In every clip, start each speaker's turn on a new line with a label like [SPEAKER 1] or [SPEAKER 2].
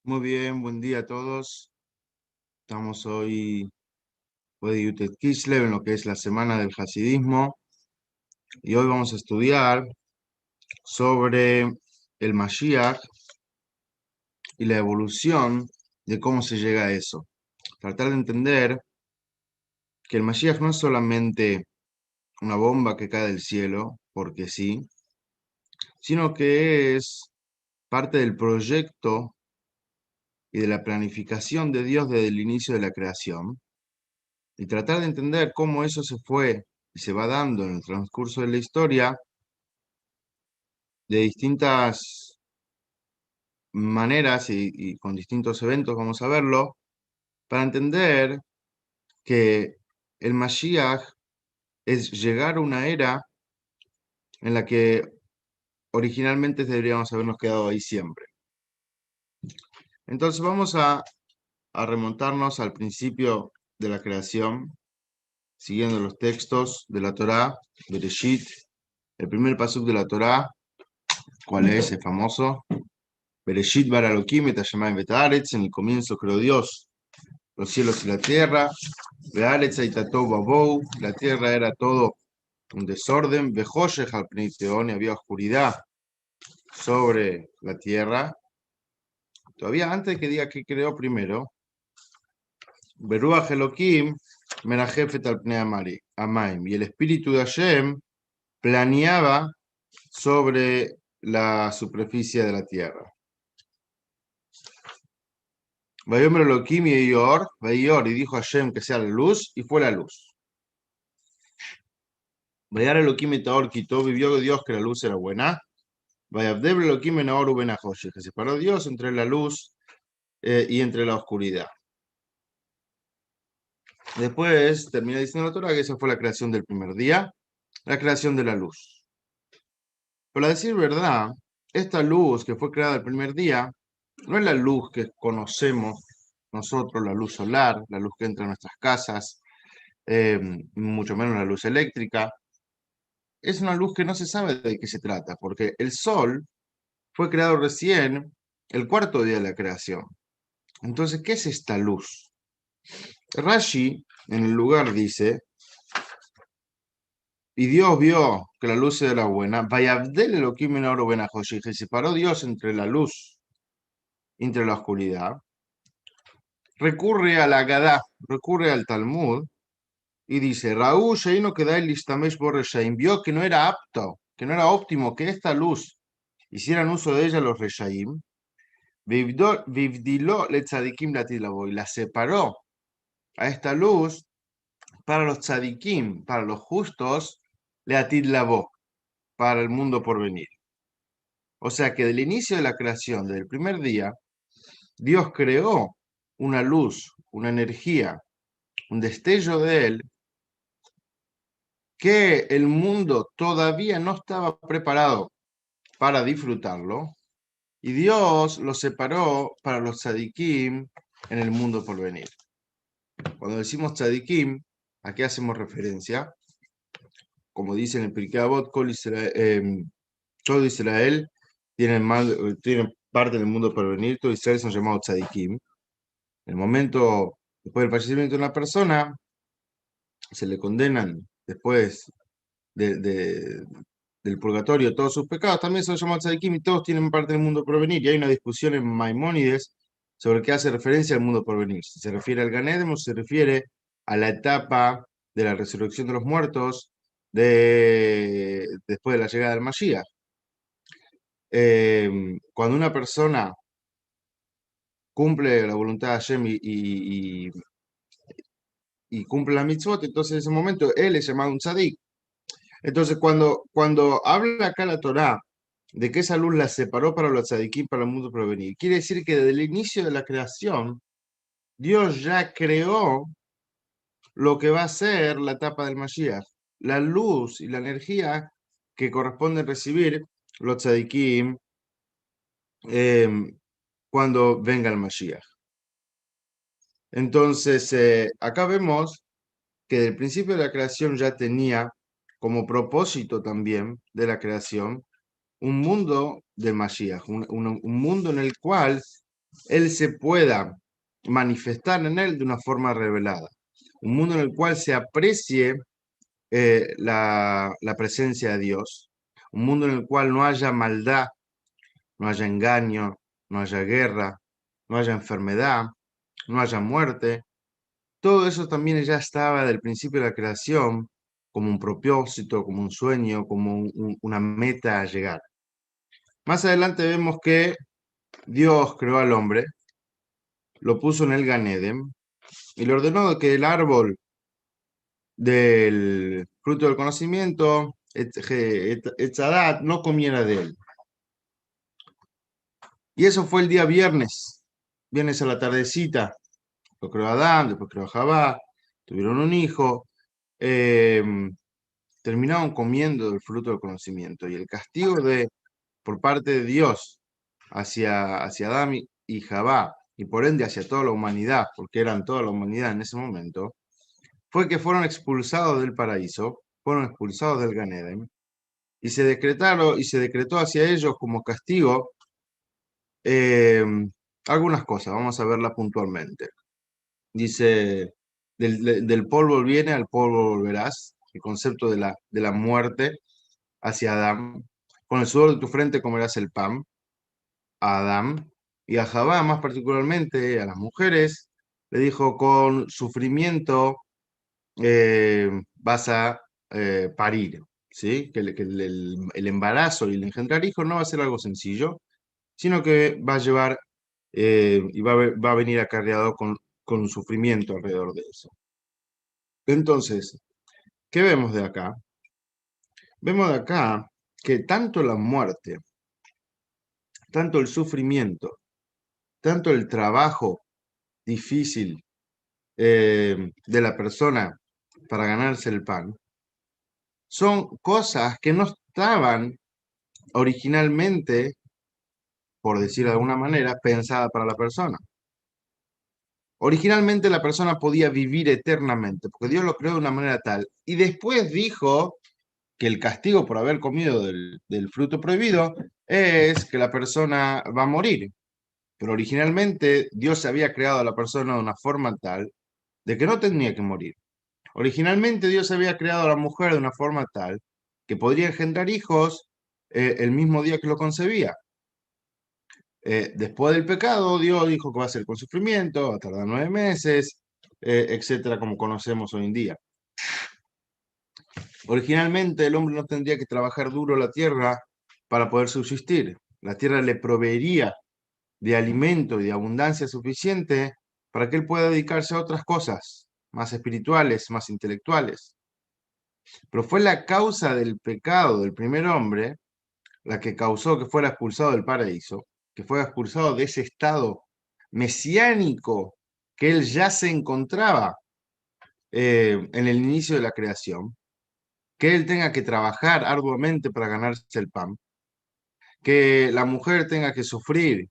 [SPEAKER 1] Muy bien, buen día a todos. Estamos hoy de Yutet Kislev en lo que es la semana del Hasidismo y hoy vamos a estudiar sobre el Mashiach y la evolución de cómo se llega a eso. Tratar de entender que el Mashiach no es solamente una bomba que cae del cielo, porque sí, sino que es parte del proyecto y de la planificación de Dios desde el inicio de la creación. Y tratar de entender cómo eso se fue y se va dando en el transcurso de la historia de distintas maneras y con distintos eventos, vamos a verlo, para entender que el Mashiach es llegar a una era en la que originalmente deberíamos habernos quedado ahí siempre. Entonces vamos a remontarnos al principio de la creación, siguiendo los textos de la Torá, Bereshit, el primer pasuk de la Torá. ¿Cuál es? El famoso. Bereshit bara Elohim et hashamayim vet haaretz, en el comienzo creó Dios los cielos y la tierra. Ve'aretz hayta tohu vavohu, la tierra era todo un desorden. Ve'choshech al pnei teón, y había oscuridad sobre la tierra. Todavía antes que diga que creó primero, Beruach Elohim merajefet al pnei amaim, y el espíritu de Hashem planeaba sobre la superficie de la tierra. Vayomer Elohim y dijo Hashem que sea la luz, y fue la luz. Vayar Elohim et Taor quitó, vivió Dios que la luz era buena. Vayabdeb Elohim en Aor uben Ajosh, que separó Dios entre la luz y entre la oscuridad. Después termina diciendo la Torah que esa fue la creación del primer día, la creación de la luz. Pero a decir verdad, esta luz que fue creada el primer día, no es la luz que conocemos nosotros, la luz solar, la luz que entra en nuestras casas, mucho menos la luz eléctrica. Es una luz que no se sabe de qué se trata, porque el sol fue creado recién el cuarto día de la creación. Entonces, ¿qué es esta luz? Rashi, en el lugar, dice, y Dios vio que la luz era buena, Vayabdel Elohim en Oro Benajoshi, que separó Dios entre la luz, entre la oscuridad, recurre a la Gadá, recurre al Talmud, y dice, Raúl Sheino que da el Istamesh Borreshaim, vio que no era apto, que no era óptimo que esta luz hicieran uso de ella los Reshaim, Vivdiló le tzadikim latidlavo, y la separó a esta luz para los tzadikim, para los justos, le atidlavo, para el mundo por venir. O sea que del inicio de la creación, desde el primer día, Dios creó una luz, una energía, un destello de él que el mundo todavía no estaba preparado para disfrutarlo, y Dios lo separó para los tzadikim en el mundo por venir. Cuando decimos tzadikim, ¿a qué hacemos referencia? Como dice en el Pirkei Avot, todo Israel tiene parte del mundo por venir, todo Israel son llamados tzadikim. En el momento, después del fallecimiento de una persona, se le condenan después del purgatorio todos sus pecados, también son llamados tzadikim y todos tienen parte del mundo por venir. Y hay una discusión en Maimónides sobre qué hace referencia al mundo por venir. Si se refiere al Gan Eden o se refiere a la etapa de la resurrección de los muertos después de la llegada del Mashiach. Cuando una persona cumple la voluntad de Hashem y cumple la mitzvot, entonces en ese momento él es llamado un tzadik. Entonces cuando habla acá la Torá de que esa luz la separó para los tzadikim, para el mundo por venir, quiere decir que desde el inicio de la creación, Dios ya creó lo que va a ser la etapa del Mashiach, la luz y la energía que corresponde recibir los tzadikim cuando venga el Mashiach. Entonces, acá vemos que desde el principio de la creación ya tenía como propósito también de la creación un mundo del Mashiach, un mundo en el cual Él se pueda manifestar en él de una forma revelada. Un mundo en el cual se aprecie la presencia de Dios. Un mundo en el cual no haya maldad, no haya engaño, no haya guerra, no haya enfermedad, no haya muerte. Todo eso también ya estaba del principio de la creación como un propósito, como un sueño, como una meta a llegar. Más adelante vemos que Dios creó al hombre, lo puso en el Gan Eden y le ordenó que el árbol del fruto del conocimiento, Etzadat, no comiera de él. Y eso fue el día viernes, viernes a la tardecita. Lo creó Adán, después creó a Javá, tuvieron un hijo, terminaron comiendo del fruto del conocimiento. Y el castigo por parte de Dios hacia Adán y Javá, y por ende hacia toda la humanidad, porque eran toda la humanidad en ese momento, fue que fueron expulsados del paraíso, fueron expulsados del Gan Eden, y se decretó hacia ellos como castigo eh, algunas cosas. Vamos a verlas puntualmente. Dice, del polvo viene, al polvo volverás, el concepto de la muerte hacia Adán. Con el sudor de tu frente comerás el pan, a Adán, y a Javá, más particularmente a las mujeres, le dijo, con sufrimiento vas a parir, ¿sí? El embarazo y el engendrar hijos no va a ser algo sencillo, sino que va a llevar y va a venir acarreado con un sufrimiento alrededor de eso. Entonces, ¿qué vemos de acá? Vemos de acá que tanto la muerte, tanto el sufrimiento, tanto el trabajo difícil de la persona para ganarse el pan, son cosas que no estaban originalmente, por decir de alguna manera, pensadas para la persona. Originalmente la persona podía vivir eternamente, porque Dios lo creó de una manera tal. Y después dijo que el castigo por haber comido del fruto prohibido es que la persona va a morir. Pero originalmente Dios se había creado a la persona de una forma tal de que no tenía que morir. Originalmente Dios había creado a la mujer de una forma tal que podría engendrar hijos el mismo día que lo concebía. Después del pecado, Dios dijo que va a ser con sufrimiento, va a tardar 9 meses, etcétera, como conocemos hoy en día. Originalmente el hombre no tendría que trabajar duro la tierra para poder subsistir. La tierra le proveería de alimento y de abundancia suficiente para que él pueda dedicarse a otras cosas, más espirituales, más intelectuales. Pero fue la causa del pecado del primer hombre la que causó que fuera expulsado del paraíso, que fuera expulsado de ese estado mesiánico que él ya se encontraba en el inicio de la creación, que él tenga que trabajar arduamente para ganarse el pan, que la mujer tenga que sufrir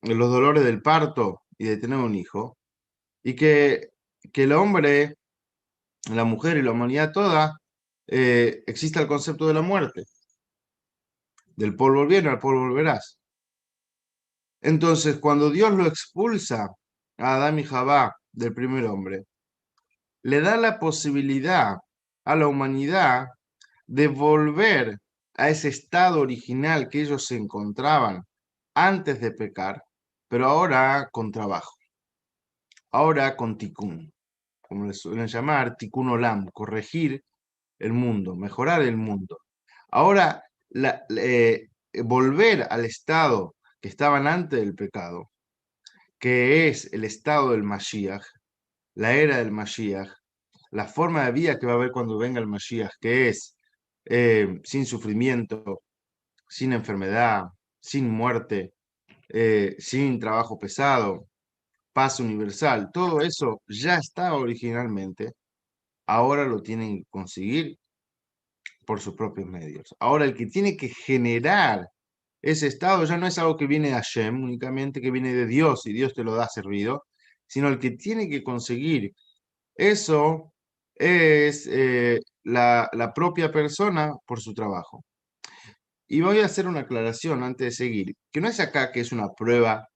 [SPEAKER 1] los dolores del parto y de tener un hijo, y que el hombre, la mujer y la humanidad toda, exista el concepto de la muerte. Del polvo viene, al polvo volverás. Entonces, cuando Dios lo expulsa a Adán y Javá del primer hombre, le da la posibilidad a la humanidad de volver a ese estado original que ellos se encontraban antes de pecar, pero ahora con trabajo, ahora con tikkun, como le suelen llamar, tikkun olam, corregir el mundo, mejorar el mundo. Ahora, volver al estado que estaban antes del pecado, que es el estado del Mashiach, la era del Mashiach, la forma de vida que va a haber cuando venga el Mashiach, que es sin sufrimiento, sin enfermedad, sin muerte, sin trabajo pesado, paz universal, todo eso ya estaba originalmente, ahora lo tienen que conseguir por sus propios medios. Ahora el que tiene que generar ese estado ya no es algo que viene de Hashem únicamente, que viene de Dios y Dios te lo da servido, sino el que tiene que conseguir eso es la propia persona por su trabajo. Y voy a hacer una aclaración antes de seguir, que no es acá que es una prueba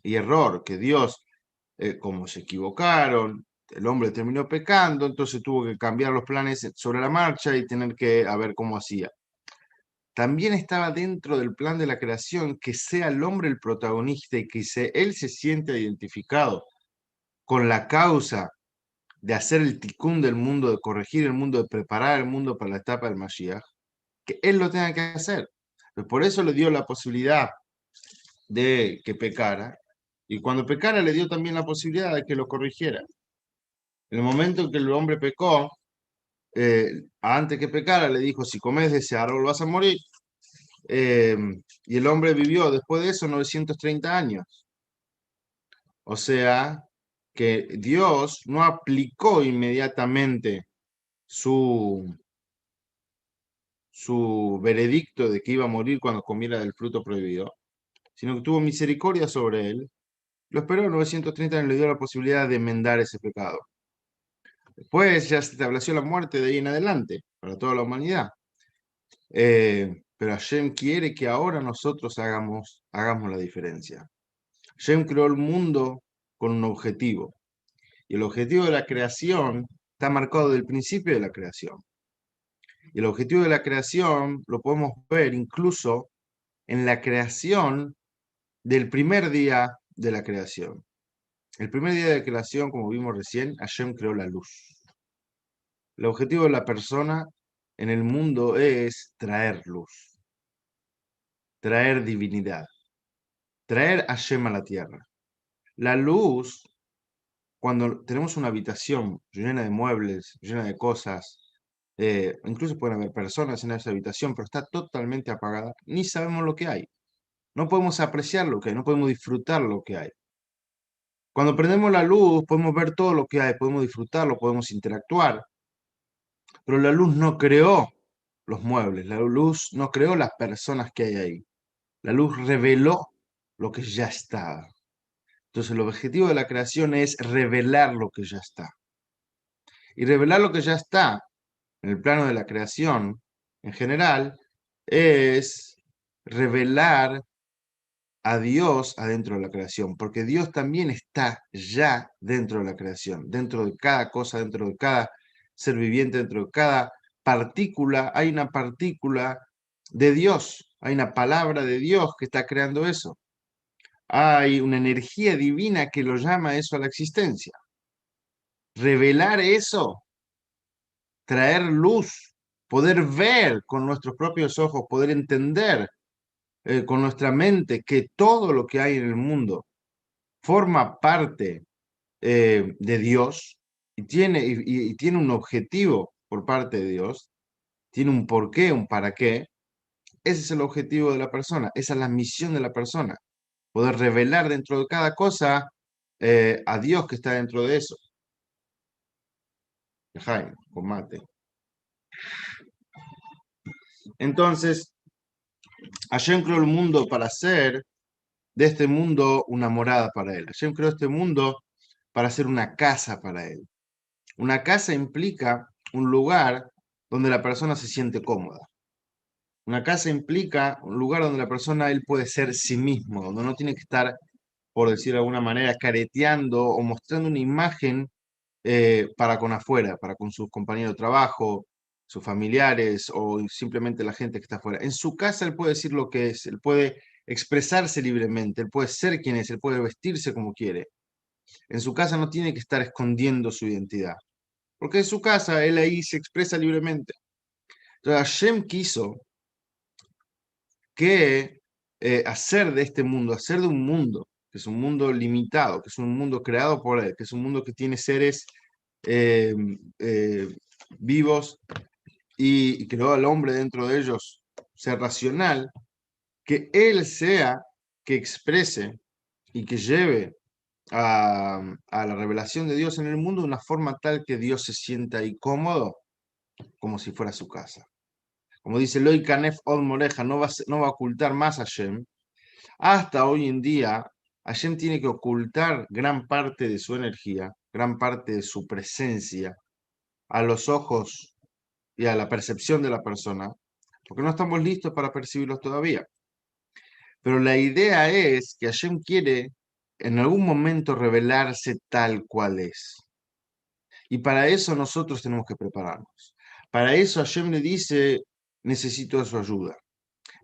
[SPEAKER 1] y error, que Dios, como se equivocaron, el hombre terminó pecando, entonces tuvo que cambiar los planes sobre la marcha y tener que a ver cómo hacía. También estaba dentro del plan de la creación que sea el hombre el protagonista y que él se siente identificado con la causa de hacer el tikkun del mundo, de corregir el mundo, de preparar el mundo para la etapa del Mashiach, que él lo tenga que hacer. Por eso le dio la posibilidad de que pecara, y cuando pecara le dio también la posibilidad de que lo corrigiera. En el momento en que el hombre pecó, antes que pecara le dijo, si comes de ese árbol vas a morir. Eh, y el hombre vivió después de eso 930 años. O sea, que Dios no aplicó inmediatamente su veredicto de que iba a morir cuando comiera del fruto prohibido, sino que tuvo misericordia sobre él, lo esperó 930 años, le dio la posibilidad de enmendar ese pecado. Después ya se estableció la muerte de ahí en adelante para toda la humanidad. Pero Hashem quiere que ahora nosotros hagamos la diferencia. Hashem creó el mundo con un objetivo, y el objetivo de la creación está marcado desde el principio de la creación. Y el objetivo de la creación lo podemos ver incluso en la creación del primer día de la creación. El primer día de la creación, como vimos recién, Hashem creó la luz. El objetivo de la persona en el mundo es traer luz, traer divinidad, traer Hashem a la tierra. La luz, cuando tenemos una habitación llena de muebles, llena de cosas, incluso pueden haber personas en esa habitación, pero está totalmente apagada, ni sabemos lo que hay. No podemos apreciar lo que hay, no podemos disfrutar lo que hay. Cuando prendemos la luz, podemos ver todo lo que hay, podemos disfrutarlo, podemos interactuar, pero la luz no creó los muebles, la luz no creó las personas que hay ahí. La luz reveló lo que ya estaba. Entonces, el objetivo de la creación es revelar lo que ya está. Y revelar lo que ya está en el plano de la creación, en general, es revelar a Dios adentro de la creación, porque Dios también está ya dentro de la creación, dentro de cada cosa, dentro de cada ser viviente, dentro de cada partícula, hay una partícula de Dios, hay una palabra de Dios que está creando eso. Hay una energía divina que lo llama eso a la existencia. Revelar eso, traer luz, poder ver con nuestros propios ojos, poder entender con nuestra mente que todo lo que hay en el mundo forma parte de Dios y tiene un objetivo por parte de Dios, tiene un porqué, un para qué. Ese es el objetivo de la persona, esa es la misión de la persona, poder revelar dentro de cada cosa a Dios que está dentro de eso. Jaime, con mate. Entonces, Hashem creó el mundo para hacer de este mundo una morada para él. Hashem creó este mundo para hacer una casa para él. Una casa implica un lugar donde la persona se siente cómoda. Una casa implica un lugar donde la persona él puede ser sí mismo, donde no tiene que estar, por decir de alguna manera, careteando o mostrando una imagen para con afuera, para con sus compañeros de trabajo, sus familiares o simplemente la gente que está afuera. En su casa él puede decir lo que es, él puede expresarse libremente, él puede ser quien es, él puede vestirse como quiere. En su casa no tiene que estar escondiendo su identidad, porque en su casa él ahí se expresa libremente. Entonces Hashem quiso que hacer de este mundo, hacer de un mundo, que es un mundo limitado, que es un mundo creado por él, que es un mundo que tiene seres eh, eh, vivos y creó al hombre dentro de ellos, ser racional, que él sea que exprese y que lleve a la revelación de Dios en el mundo de una forma tal que Dios se sienta ahí cómodo, como si fuera su casa. Como dice Loi Kanef Od Moreja, no va a ocultar más a Hashem. Hasta hoy en día, Hashem tiene que ocultar gran parte de su energía, gran parte de su presencia a los ojos y a la percepción de la persona, porque no estamos listos para percibirlos todavía. Pero la idea es que Hashem quiere en algún momento revelarse tal cual es. Y para eso nosotros tenemos que prepararnos. Para eso Hashem le dice, necesito su ayuda.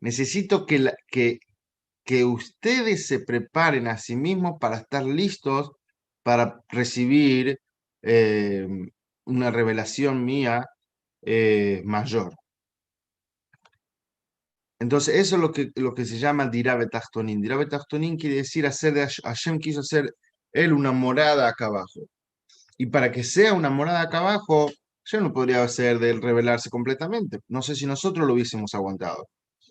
[SPEAKER 1] Necesito que ustedes se preparen a sí mismos para estar listos para recibir una revelación mía mayor. Entonces, eso es lo que se llama Dirá Betachtonin. Dirá Betachtonin quiere decir hacer de Hashem, quiso hacer él una morada acá abajo. Y para que sea una morada acá abajo, ya no podría hacer de él revelarse completamente. No sé si nosotros lo hubiésemos aguantado.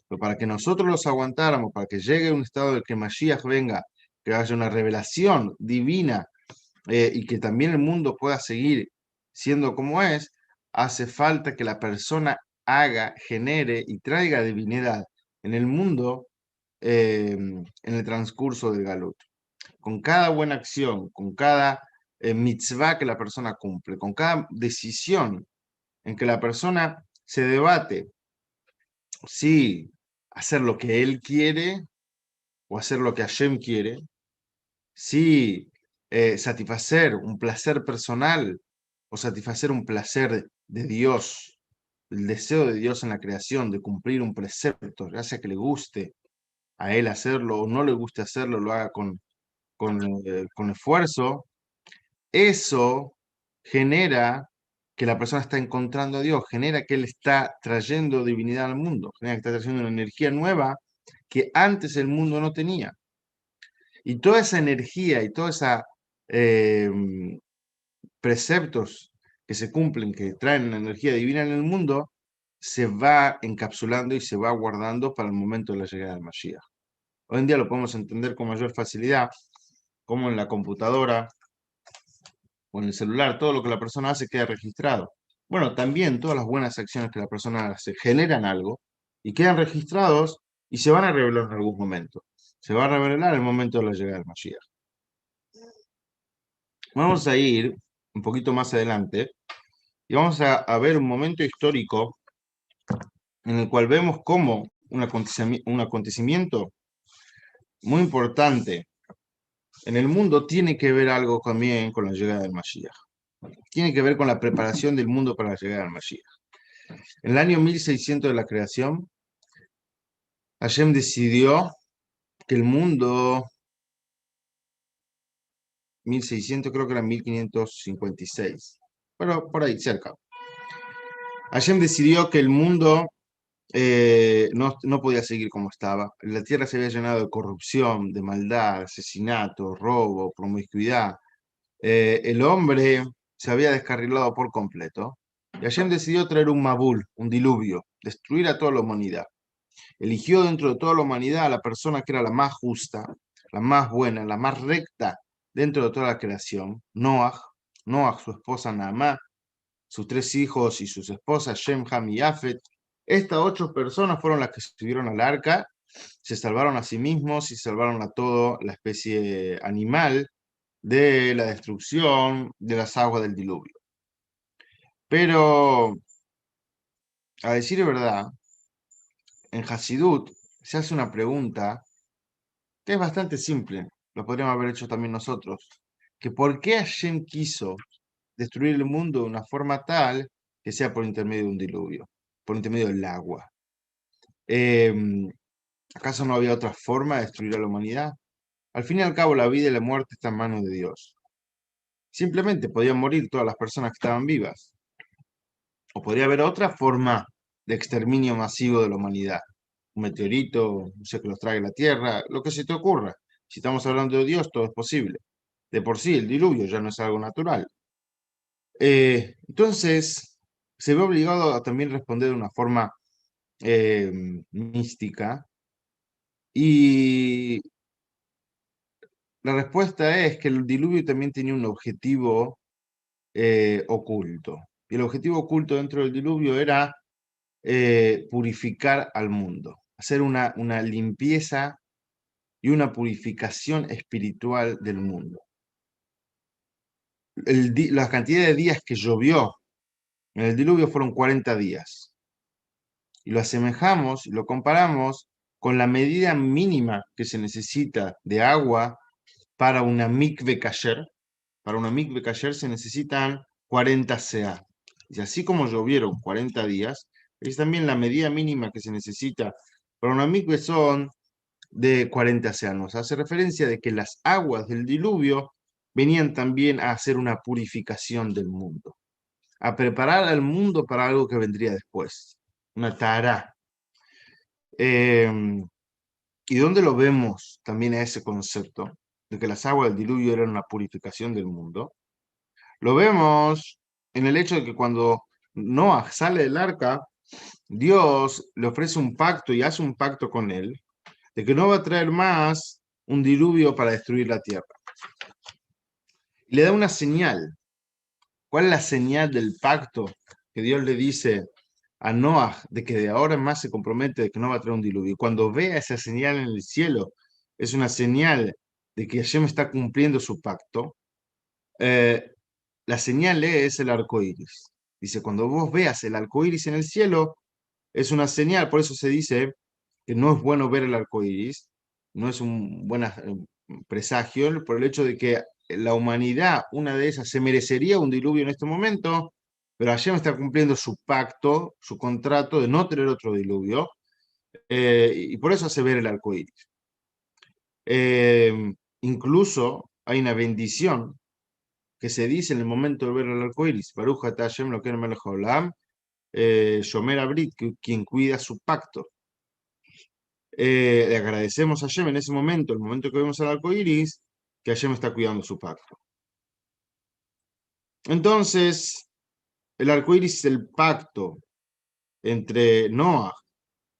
[SPEAKER 1] Pero para que nosotros los aguantáramos, para que llegue un estado de que Mashiach venga, que haya una revelación divina y que también el mundo pueda seguir siendo como es, hace falta que la persona haga, genere y traiga divinidad en el mundo en el transcurso del Galut. Con cada buena acción, con cada mitzvah que la persona cumple, con cada decisión en que la persona se debate si hacer lo que él quiere o hacer lo que Hashem quiere, si satisfacer un placer personal o satisfacer un placer de Dios, el deseo de Dios en la creación, de cumplir un precepto, ya sea que le guste a él hacerlo o no le guste hacerlo, lo haga con esfuerzo, eso genera que la persona está encontrando a Dios, genera que él está trayendo divinidad al mundo, genera que está trayendo una energía nueva que antes el mundo no tenía. Y toda esa energía y toda esa preceptos que se cumplen, que traen la energía divina en el mundo, se va encapsulando y se va guardando para el momento de la llegada del Mashiach. Hoy en día lo podemos entender con mayor facilidad, como en la computadora o en el celular, todo lo que la persona hace queda registrado. Bueno, también todas las buenas acciones que la persona hace generan algo y quedan registrados y se van a revelar en algún momento. Se va a revelar en el momento de la llegada del Mashiach. Vamos a ir un poquito más adelante y vamos a ver un momento histórico en el cual vemos cómo un acontecimiento muy importante en el mundo tiene que ver algo también con la llegada del Mashiach. Tiene que ver con la preparación del mundo para la llegada del Mashiach. En el año 1600 de la creación, Hashem decidió que el mundo, 1600 creo que era 1556, pero por ahí cerca. Hashem decidió que el mundo no podía seguir como estaba. La tierra se había llenado de corrupción, de maldad, asesinato, robo, promiscuidad. El hombre se había descarrilado por completo. Y Hashem decidió traer un Mabul, un diluvio, destruir a toda la humanidad. Eligió dentro de toda la humanidad a la persona que era la más justa, la más buena, la más recta dentro de toda la creación, Noah, su esposa Naamá, sus 3 hijos y sus esposas, Shem, Ham y Yafet. Estas 8 personas fueron las que subieron al arca, se salvaron a sí mismos y salvaron a toda la especie animal de la destrucción de las aguas del diluvio. Pero, a decir verdad, en Hasidut se hace una pregunta que es bastante simple, lo podríamos haber hecho también nosotros, que ¿por qué Hashem quiso destruir el mundo de una forma tal que sea por intermedio de un diluvio, por intermedio del agua? ¿Acaso no había otra forma de destruir a la humanidad? Al fin y al cabo, la vida y la muerte están en manos de Dios. Simplemente podían morir todas las personas que estaban vivas. O podría haber otra forma de exterminio masivo de la humanidad. Un meteorito, no sé, que los trague la Tierra, lo que se te ocurra. Si estamos hablando de Dios, todo es posible. De por sí, el diluvio ya no es algo natural. Entonces, se ve obligado a también responder de una forma mística. Y la respuesta es que el diluvio también tenía un objetivo oculto. Y el objetivo oculto dentro del diluvio era purificar al mundo, hacer una limpieza y una purificación espiritual del mundo. La cantidad de días que llovió en el diluvio fueron 40 días. Y lo asemejamos y lo comparamos con la medida mínima que se necesita de agua para una mikve kasher. Para una mikve kasher se necesitan 40 seah. Y así como llovieron 40 días, es también la medida mínima que se necesita para una mikve son de 40 seah. Nos hace referencia de que las aguas del diluvio venían también a hacer una purificación del mundo, a preparar al mundo para algo que vendría después, una tará. ¿Y dónde lo vemos también a ese concepto de que las aguas del diluvio eran una purificación del mundo? Lo vemos en el hecho de que cuando Noah sale del arca, Dios le ofrece un pacto y hace un pacto con él, de que no va a traer más un diluvio para destruir la tierra. Y le da una señal. ¿Cuál es la señal del pacto que Dios le dice a Noah de que de ahora en más se compromete de que no va a traer un diluvio? Y cuando vea esa señal en el cielo, es una señal de que Hashem está cumpliendo su pacto. La señal es el arco iris. Dice, cuando vos veas el arco iris en el cielo, es una señal. Por eso se dice que no es bueno ver el arco iris, no es un buen presagio, por el hecho de que la humanidad, una de esas, se merecería un diluvio en este momento, pero Hashem está cumpliendo su pacto, su contrato de no tener otro diluvio, y por eso hace ver el arco iris. Incluso hay una bendición que se dice en el momento de ver el arco iris: Baruch atah Hashem Elokeinu melech haolam, Shomer Abrit, quien cuida su pacto. Le agradecemos a Hashem en ese momento, el momento que vemos el arco iris, que Hashem está cuidando su pacto. Entonces, el arco iris es el pacto entre Noah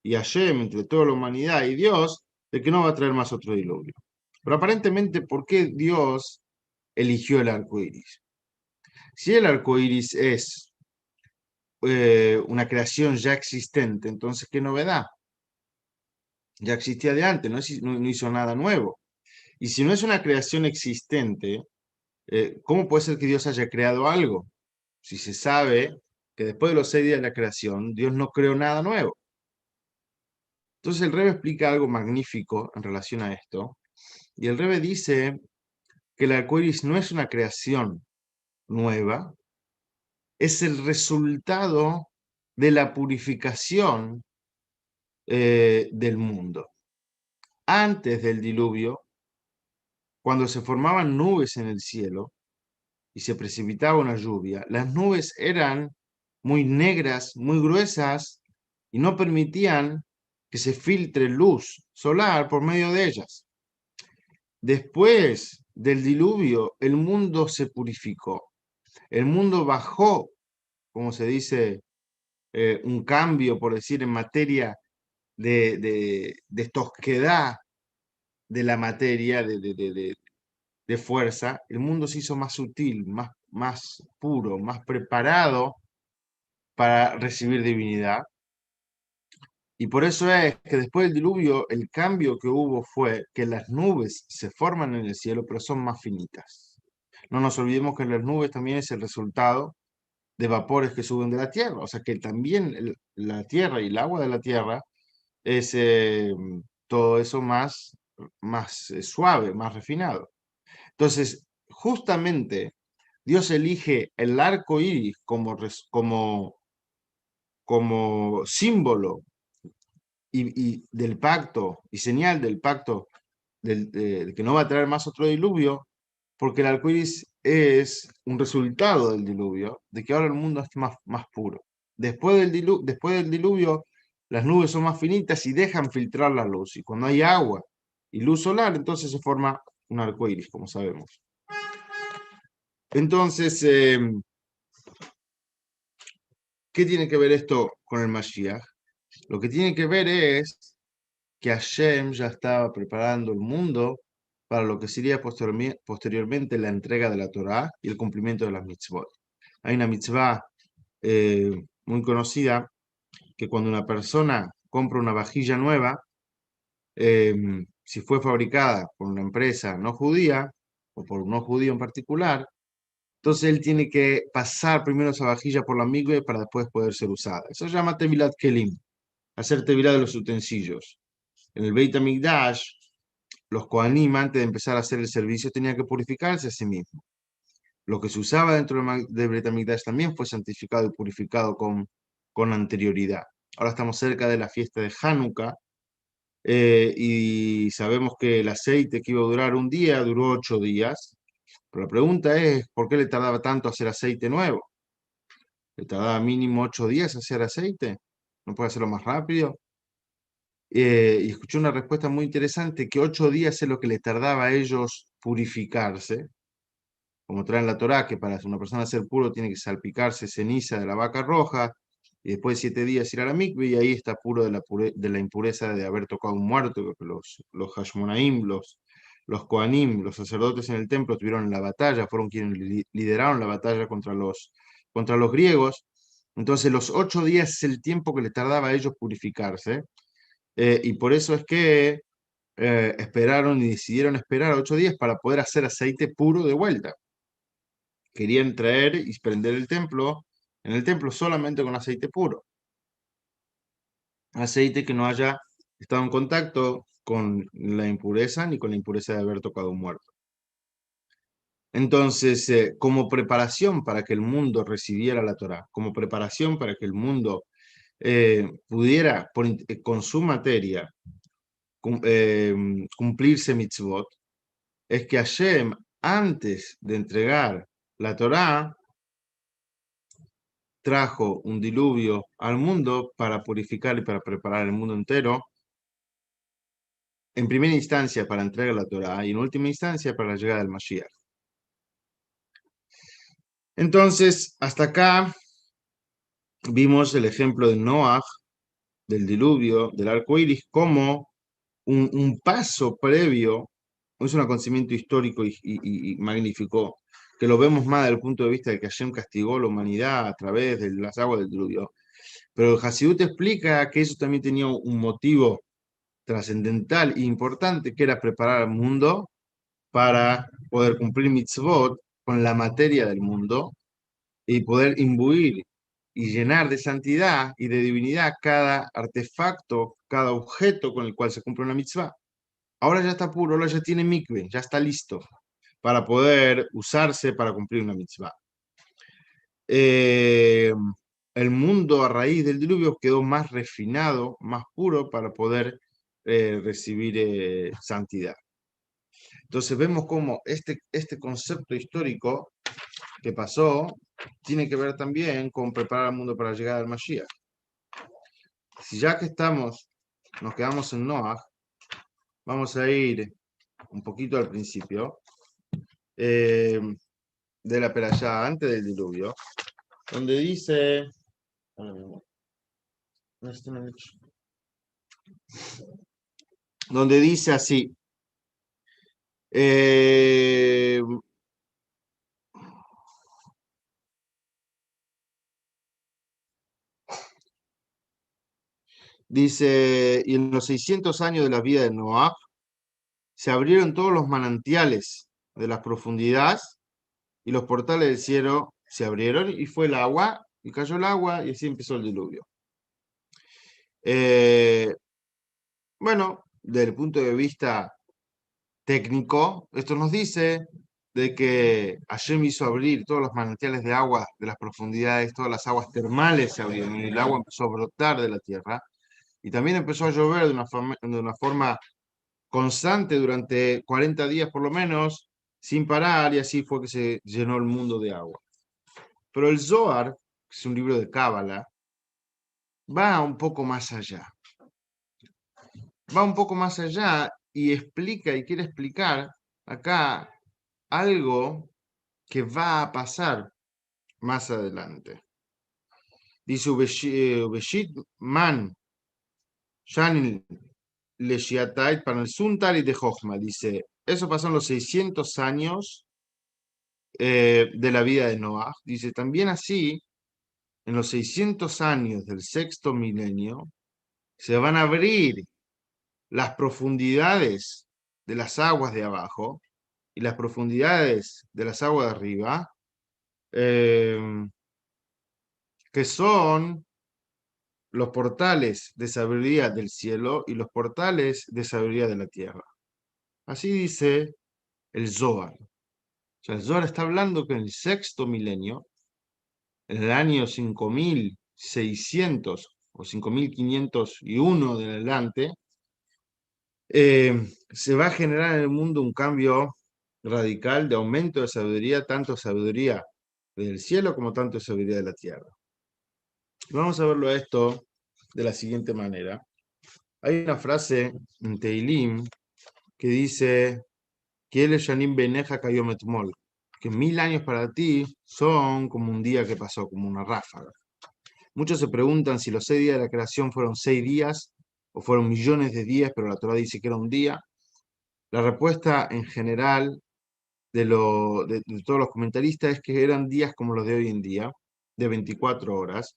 [SPEAKER 1] y Hashem, entre toda la humanidad y Dios, de que no va a traer más otro diluvio. Pero aparentemente, ¿por qué Dios eligió el arco iris? Si el arco iris es una creación ya existente, entonces, ¿qué novedad? Ya existía de antes, no hizo nada nuevo. Y si no es una creación existente, ¿cómo puede ser que Dios haya creado algo? Si se sabe que después de los 6 días de la creación, Dios no creó nada nuevo. Entonces el Rebbe explica algo magnífico en relación a esto. Y el Rebbe dice que el arco iris no es una creación nueva, es el resultado de la purificación del mundo. Antes del diluvio, cuando se formaban nubes en el cielo y se precipitaba una lluvia, las nubes eran muy negras, muy gruesas, y no permitían que se filtre luz solar por medio de ellas. Después del diluvio, el mundo se purificó. El mundo bajó, como se dice, un cambio, por decir, en materia de tosquedad de la materia, de fuerza. El mundo se hizo más sutil, más puro, más preparado para recibir divinidad. Y por eso es que después del diluvio, el cambio que hubo fue que las nubes se forman en el cielo, pero son más finitas. No nos olvidemos que las nubes también es el resultado de vapores que suben de la tierra. O sea que también la tierra y el agua de la tierra es todo eso más suave, más refinado. Entonces, justamente, Dios elige el arco iris como símbolo y del pacto y señal del pacto de que no va a traer más otro diluvio, porque el arco iris es un resultado del diluvio, de que ahora el mundo es más puro. Después del diluvio, las nubes son más finitas y dejan filtrar la luz. Y cuando hay agua y luz solar, entonces se forma un arco iris, como sabemos. Entonces, ¿qué tiene que ver esto con el Mashiach? Lo que tiene que ver es que Hashem ya estaba preparando el mundo para lo que sería posteriormente la entrega de la Torá y el cumplimiento de las mitzvot. Hay una mitzvah muy conocida que cuando una persona compra una vajilla nueva, si fue fabricada por una empresa no judía o por un no judío en particular, entonces él tiene que pasar primero esa vajilla por la migbe para después poder ser usada. Eso se llama Tevilat Kelim, hacer tevilá de los utensilios. En el Beit HaMikdash, los Kohanim, antes de empezar a hacer el servicio, tenían que purificarse a sí mismos. Lo que se usaba dentro del Beit HaMikdash también fue santificado y purificado con anterioridad. Ahora estamos cerca de la fiesta de Hanukkah, y sabemos que el aceite que iba a durar un día duró 8 días. Pero la pregunta es, ¿por qué le tardaba tanto hacer aceite nuevo? ¿Le tardaba mínimo 8 días hacer aceite? ¿No puede hacerlo más rápido? Y escuché una respuesta muy interesante, que 8 días es lo que les tardaba a ellos purificarse, como trae en la Torá, que para una persona ser puro tiene que salpicarse ceniza de la vaca roja, y después de 7 días ir a la mikve, y ahí está puro de la impureza de haber tocado un muerto, que los Hashmonaim, los Kohanim, los sacerdotes en el templo estuvieron en la batalla, fueron quienes lideraron la batalla contra los griegos. Entonces los 8 días es el tiempo que les tardaba a ellos purificarse, y por eso es que esperaron y decidieron esperar 8 días para poder hacer aceite puro de vuelta. Querían traer y prender en el templo solamente con aceite puro. Aceite que no haya estado en contacto con la impureza ni con la impureza de haber tocado un muerto. Entonces, como preparación para que el mundo recibiera la Torá, como preparación para que el mundo pudiera, con su materia, cumplirse mitzvot, es que Hashem, antes de entregar la Torá, trajo un diluvio al mundo para purificar y para preparar el mundo entero, en primera instancia para entregar la Torá y en última instancia para la llegada del Mashiach. Entonces, hasta acá vimos el ejemplo de Noah, del diluvio, del arco iris, como un paso previo, es un acontecimiento histórico y magnífico, que lo vemos más desde el punto de vista de que Hashem castigó a la humanidad a través de las aguas del diluvio. Pero el Hasidut explica que eso también tenía un motivo trascendental e importante, que era preparar al mundo para poder cumplir mitzvot con la materia del mundo y poder imbuir y llenar de santidad y de divinidad cada artefacto, cada objeto con el cual se cumple una mitzvah. Ahora ya está puro, ahora ya tiene mikve, ya está listo para poder usarse para cumplir una mitzvah. El mundo a raíz del diluvio quedó más refinado, más puro para poder recibir santidad. Entonces vemos cómo este concepto histórico que pasó tiene que ver también con preparar al mundo para la llegada del Mashiach. Si ya que nos quedamos en Noah, vamos a ir un poquito al principio de la perashá, antes del diluvio, donde dice, así, dice, y en los 600 años de la vida de Noah, se abrieron todos los manantiales de las profundidades y los portales del cielo se abrieron y fue el agua, y cayó el agua y así empezó el diluvio. Bueno, desde el punto de vista técnico, esto nos dice de que Hashem hizo abrir todos los manantiales de agua de las profundidades, todas las aguas termales se abrieron y el agua empezó a brotar de la tierra y también empezó a llover de una forma constante durante 40 días por lo menos, sin parar, y así fue que se llenó el mundo de agua. Pero el Zohar, que es un libro de Cábala, va un poco más allá. Va un poco más allá y explica y quiere explicar acá algo que va a pasar más adelante. Dice Ubeshit Man Shanil Leshiatait para el Suntari de Jochma. Dice, eso pasó en los 600 años de la vida de Noah. Dice, también así, en los 600 años del sexto milenio, se van a abrir las profundidades de las aguas de abajo y las profundidades de las aguas de arriba, que son los portales de sabiduría del cielo y los portales de sabiduría de la tierra. Así dice el Zohar. O sea, el Zohar está hablando que en el sexto milenio, en el año 5600 o 5501 de adelante, se va a generar en el mundo un cambio radical de aumento de sabiduría, tanto sabiduría del cielo como tanto sabiduría de la tierra. Vamos a verlo esto de la siguiente manera. Hay una frase en Teilim que dice que 1000 años para ti son como un día que pasó, como una ráfaga. Muchos se preguntan si los 6 días de la creación fueron 6 días o fueron millones de días, pero la Torá dice que era un día. La respuesta en general de todos los comentaristas es que eran días como los de hoy en día, de 24 horas,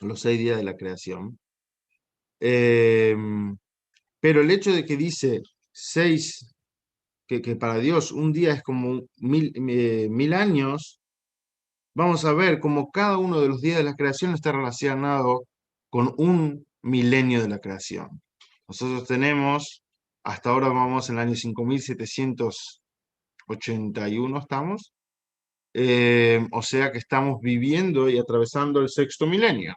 [SPEAKER 1] los 6 días de la creación. Pero el hecho de que dice 6, que para Dios un día es como 1000 años, vamos a ver cómo cada uno de los días de la creación está relacionado con un milenio de la creación. Nosotros tenemos, hasta ahora vamos en el año 5781, estamos. O sea que estamos viviendo y atravesando el sexto milenio.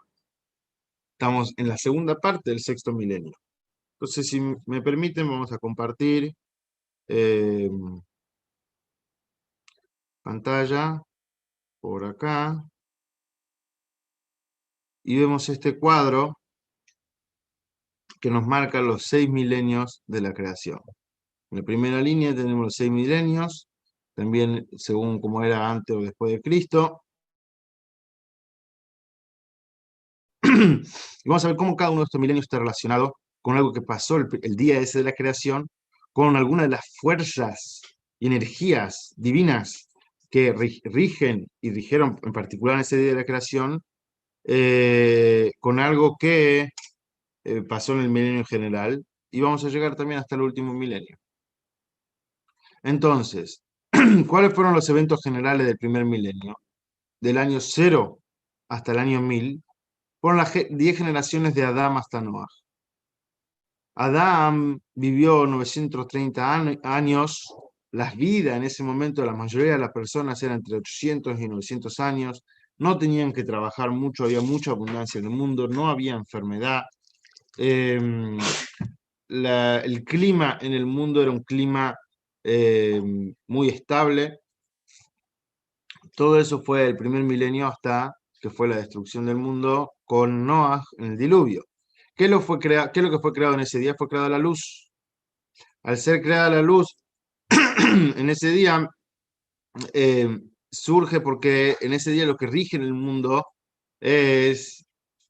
[SPEAKER 1] Estamos en la segunda parte del sexto milenio. Entonces, si me permiten, vamos a compartir eh, pantalla por acá. Y vemos este cuadro que nos marca los 6 milenios de la creación. En la primera línea tenemos los 6 milenios, también según cómo era antes o después de Cristo. Y vamos a ver cómo cada uno de estos milenios está relacionado con algo que pasó el día ese de la creación, con alguna de las fuerzas y energías divinas que rigen y rigieron en particular en ese día de la creación, con algo que pasó en el milenio en general, y vamos a llegar también hasta el último milenio. Entonces, ¿cuáles fueron los eventos generales del primer milenio? Del año 0 hasta el año 1000, fueron las 10 generaciones de Adán hasta Noah. Adán vivió 930 años. Las vidas en ese momento, la mayoría de las personas eran entre 800 y 900 años. No tenían que trabajar mucho, había mucha abundancia en el mundo, no había enfermedad. El clima en el mundo era un clima muy estable. Todo eso fue el primer milenio hasta que fue la destrucción del mundo con Noah en el diluvio. ¿Qué es lo que fue creado en ese día? Fue creada la luz. Al ser creada la luz, en ese día surge porque en ese día lo que rige en el mundo es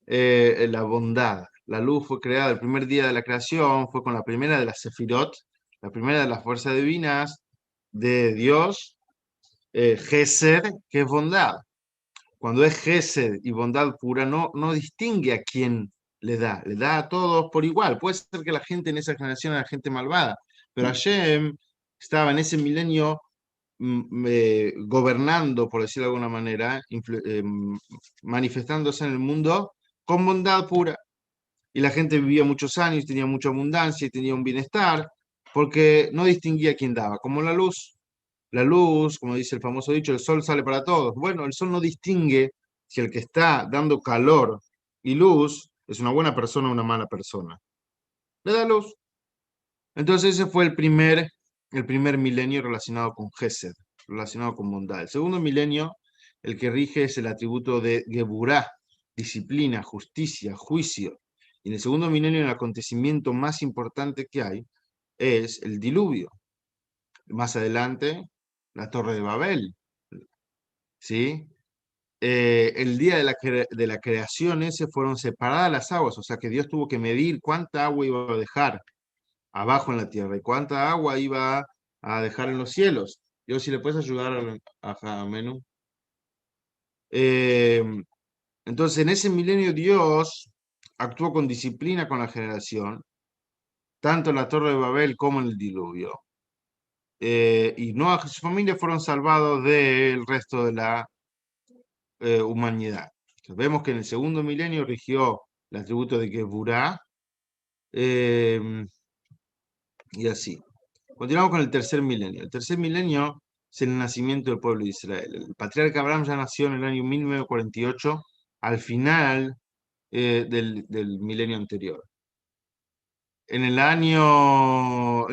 [SPEAKER 1] la bondad. La luz fue creada el primer día de la creación, fue con la primera de las Sefirot, la primera de las fuerzas divinas de Dios, Gesed, que es bondad. Cuando es Gesed y bondad pura, no distingue a quién le da a todos por igual. Puede ser que la gente en esa generación era gente malvada, pero Hashem estaba en ese milenio gobernando, por decirlo de alguna manera, manifestándose en el mundo con bondad pura. Y la gente vivía muchos años, tenía mucha abundancia y tenía un bienestar, porque no distinguía quién daba, como la luz. La luz, como dice el famoso dicho, el sol sale para todos. Bueno, el sol no distingue si el que está dando calor y luz es una buena persona o una mala persona. Le da luz. Entonces ese fue el primer milenio relacionado con Gesed, relacionado con bondad. El segundo milenio, el que rige es el atributo de Geburah, disciplina, justicia, juicio. Y en el segundo milenio el acontecimiento más importante que hay es el diluvio. Más adelante, la Torre de Babel. ¿Sí? El día de la creación ese fueron separadas las aguas, o sea que Dios tuvo que medir cuánta agua iba a dejar abajo en la tierra y cuánta agua iba a dejar en los cielos. Yo, si le puedes ayudar a Menú. Eh, entonces, en ese milenio Dios actuó con disciplina con la generación, tanto en la Torre de Babel como en el diluvio. Y Noah y su familia fueron salvados del resto de la humanidad. Entonces, vemos que en el segundo milenio rigió el atributo de Geburah y así. Continuamos con el tercer milenio. El tercer milenio es el nacimiento del pueblo de Israel. El patriarca Abraham ya nació en el año 1948, al final del milenio anterior. En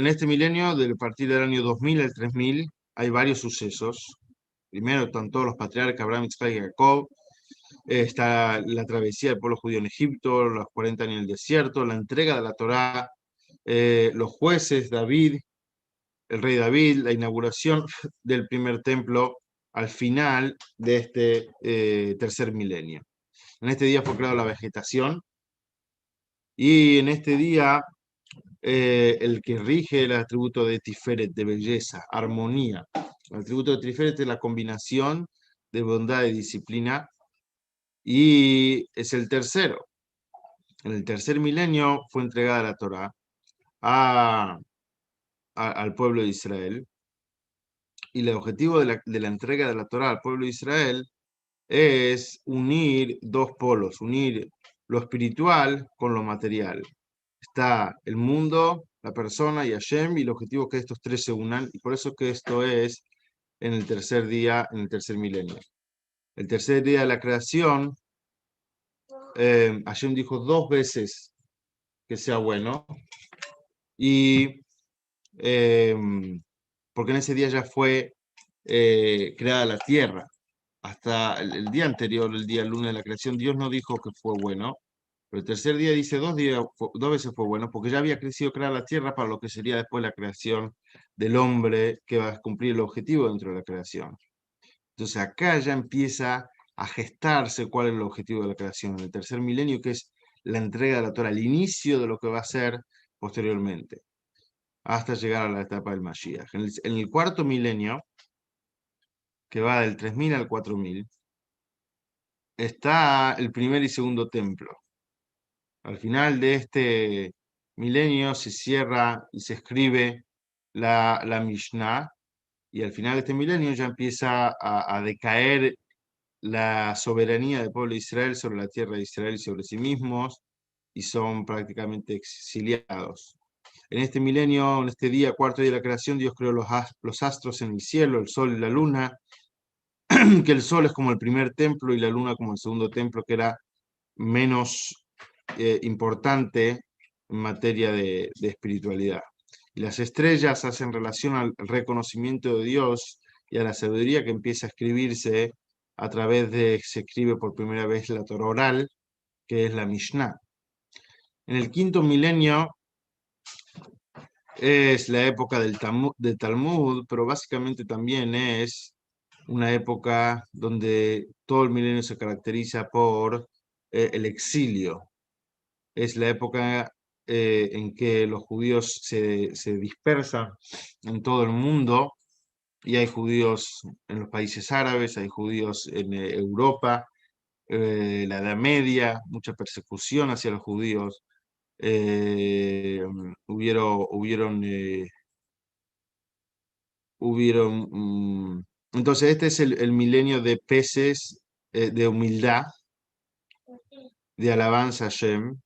[SPEAKER 1] este milenio, a partir del año 2000 al 3000, hay varios sucesos. Primero están todos los patriarcas, Abraham, Isaac y Jacob. Está la travesía del pueblo judío en Egipto, los 40 años en el desierto, la entrega de la Torá, los jueces, David, el rey David, la inauguración del primer templo al final de este tercer milenio. En este día fue creada la vegetación y en este día el que rige el atributo de Tiferet, de belleza, armonía. El atributo de Tiferet es la combinación de bondad y disciplina y es el tercero. En el tercer milenio fue entregada la Torá al pueblo de Israel y el objetivo de la entrega de la Torá al pueblo de Israel es unir dos polos, unir lo espiritual con lo material. Está el mundo, la persona y Hashem, y el objetivo es que estos tres se unan, y por eso que esto es en el tercer día, en el tercer milenio. El tercer día de la creación, Hashem dijo 2 veces que sea bueno, y porque en ese día ya fue creada la tierra. Hasta el día anterior, el día lunes de la creación, Dios no dijo que fue bueno, pero el tercer día dice 2 veces fue bueno, porque ya había crecido crear la tierra para lo que sería después la creación del hombre que va a cumplir el objetivo dentro de la creación. Entonces acá ya empieza a gestarse cuál es el objetivo de la creación en el tercer milenio, que es la entrega de la Torah, el inicio de lo que va a ser posteriormente, hasta llegar a la etapa del Mashiach. En el cuarto milenio, que va del 3000 al 4000, está el primer y segundo templo. Al final de este milenio se cierra y se escribe la Mishnah, y al final de este milenio ya empieza a decaer la soberanía del pueblo de Israel sobre la tierra de Israel y sobre sí mismos, y son prácticamente exiliados. En este milenio, en este día, cuarto día de la creación, Dios creó los astros en el cielo, el sol y la luna, que el sol es como el primer templo y la luna como el segundo templo, que era menos importante en materia de espiritualidad. Y las estrellas hacen relación al reconocimiento de Dios y a la sabiduría que empieza a escribirse a través de, se escribe por primera vez la Torah oral, que es la Mishnah. En el quinto milenio es la época del Talmud, pero básicamente también es una época donde todo el milenio se caracteriza por el exilio. Es la época en que los judíos se dispersan en todo el mundo, y hay judíos en los países árabes, hay judíos en Europa, la Edad Media, mucha persecución hacia los judíos. Hubieron entonces este es el milenio de peces, de humildad, de alabanza a Hashem.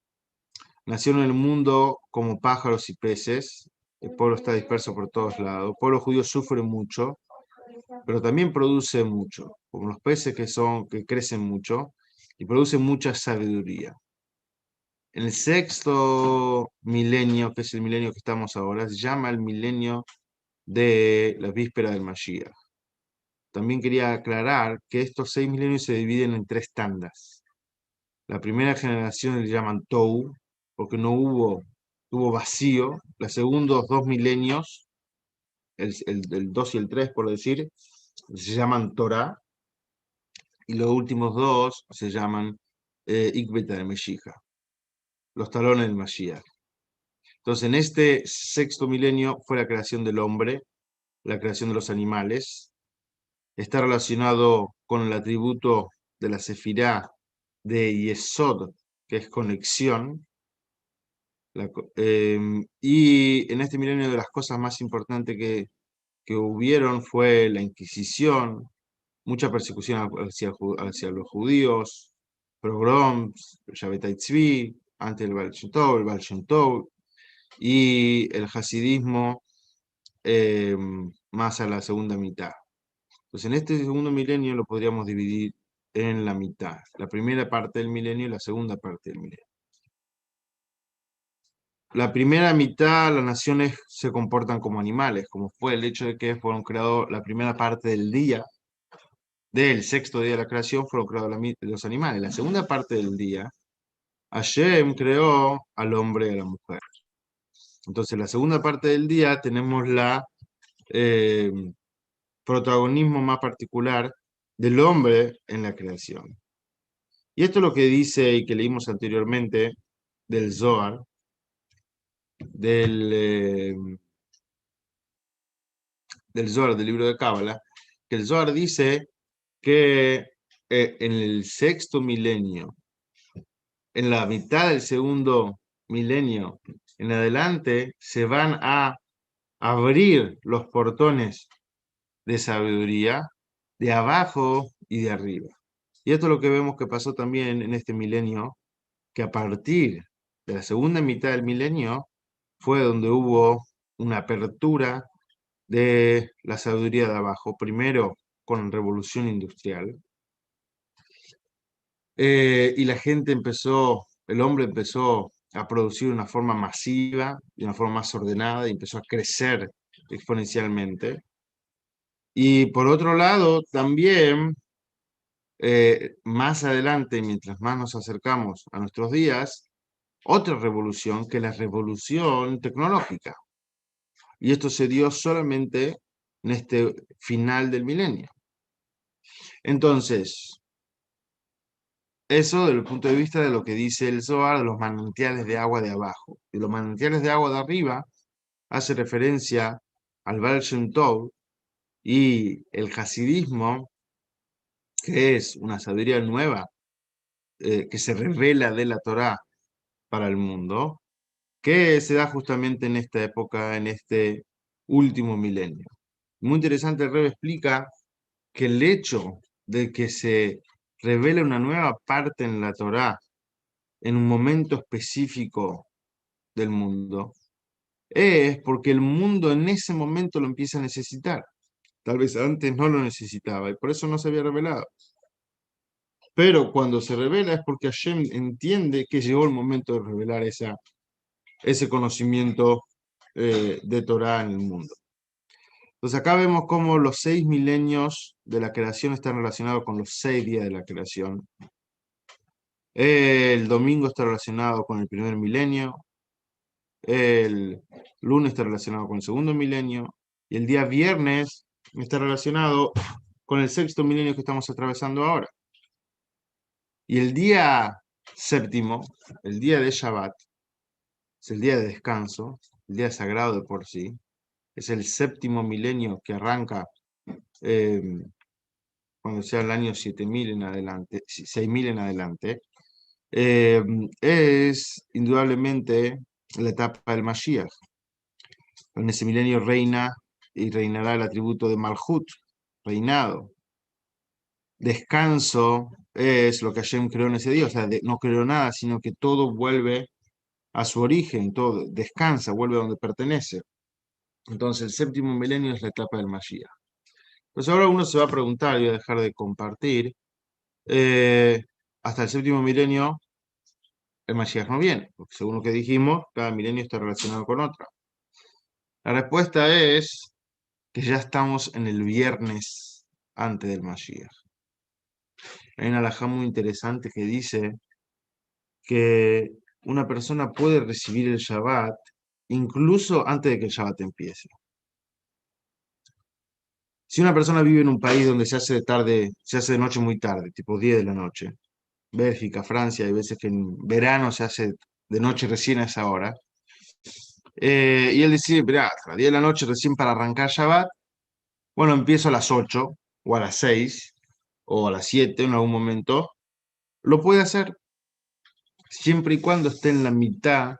[SPEAKER 1] Nació en el mundo como pájaros y peces. El pueblo está disperso por todos lados. El pueblo judío sufre mucho, pero también produce mucho, como los peces que crecen mucho y producen mucha sabiduría. En el sexto milenio, que es el milenio que estamos ahora, se llama el milenio de la víspera del Mashiach. También quería aclarar que estos 6 milenios se dividen en 3 tandas. La primera generación le llaman Tou, porque no tuvo vacío. Los segundos 2 milenios, el 2 y el 3, por decir, se llaman Torah, y los últimos 2 se llaman Ikbeta de Meshija, los talones del Mashiach. Entonces, en este sexto milenio fue la creación del hombre, la creación de los animales. Está relacionado con el atributo de la Sefirá de Yesod, que es conexión. Y en este milenio de las cosas más importantes que hubieron fue la Inquisición, mucha persecución hacia los judíos, pogroms, Shabbatai Tzvi, antes el Baal Shem Tov, y el hasidismo más a la segunda mitad. Entonces, en este segundo milenio lo podríamos dividir en la mitad. La primera parte del milenio y la segunda parte del milenio. La primera mitad, las naciones se comportan como animales, como fue el hecho de que fueron creados la primera parte del día, del sexto día de la creación, fueron creados los animales. La segunda parte del día, Hashem creó al hombre y a la mujer. Entonces, la segunda parte del día tenemos la eh, protagonismo más particular del hombre en la creación. Y esto es lo que dice y que leímos anteriormente del Zohar, del Zohar, del libro de Cábala, que el Zohar dice que en el sexto milenio, en la mitad del segundo milenio, en adelante, se van a abrir los portones de sabiduría de abajo y de arriba. Y esto es lo que vemos que pasó también en este milenio, que a partir de la segunda mitad del milenio fue donde hubo una apertura de la sabiduría de abajo, primero con la revolución industrial, y la gente empezó, el hombre empezó a producir de una forma masiva, de una forma más ordenada, y empezó a crecer exponencialmente. Y por otro lado, también, más adelante, mientras más nos acercamos a nuestros días, otra revolución, que es la revolución tecnológica. Y esto se dio solamente en este final del milenio. Entonces, eso desde el punto de vista de lo que dice el Zohar, de los manantiales de agua de abajo. Y los manantiales de agua de arriba hace referencia al Baal Shem Tov y el hasidismo, que es una sabiduría nueva que se revela de la Torá para el mundo, que se da justamente en esta época, en este último milenio. Muy interesante, el Rebbe explica que el hecho de que se revele una nueva parte en la Torá en un momento específico del mundo es porque el mundo en ese momento lo empieza a necesitar. Tal vez antes no lo necesitaba y por eso no se había revelado. Pero cuando se revela es porque Hashem entiende que llegó el momento de revelar ese conocimiento de Torah en el mundo. Entonces acá vemos cómo los 6 milenios de la creación están relacionados con los 6 días de la creación. El domingo está relacionado con el primer milenio, el lunes está relacionado con el segundo milenio, y el día viernes está relacionado con el sexto milenio que estamos atravesando ahora. Y el día séptimo, el día de Shabbat, es el día de descanso, el día sagrado de por sí, es el séptimo milenio que arranca eh, cuando sea el año 7000 en adelante, 6000 en adelante, es indudablemente la etapa del Mashiach. En ese milenio reina y reinará el atributo de Malhut, reinado. Descanso es lo que Hashem creó en ese día, o sea, no creó nada, sino que todo vuelve a su origen, todo descansa, vuelve a donde pertenece. Entonces, el séptimo milenio es la etapa del Mashiach. Pues ahora uno se va a preguntar, y voy a dejar de compartir, hasta el séptimo milenio el Mashiach no viene, porque según lo que dijimos, cada milenio está relacionado con otro. La respuesta es que ya estamos en el viernes antes del Mashiach. Hay una halajá muy interesante que dice que una persona puede recibir el Shabbat incluso antes de que el Shabbat empiece. Si una persona vive en un país donde se hace de tarde, se hace de noche muy tarde, tipo 10 de la noche, Bélgica, Francia, hay veces que en verano se hace de noche recién a esa hora, y él decide, mirá, a las 10 de la noche recién para arrancar Shabbat, bueno, empiezo a las 8 o a las 6 o a las 7 en algún momento, lo puede hacer siempre y cuando esté en la mitad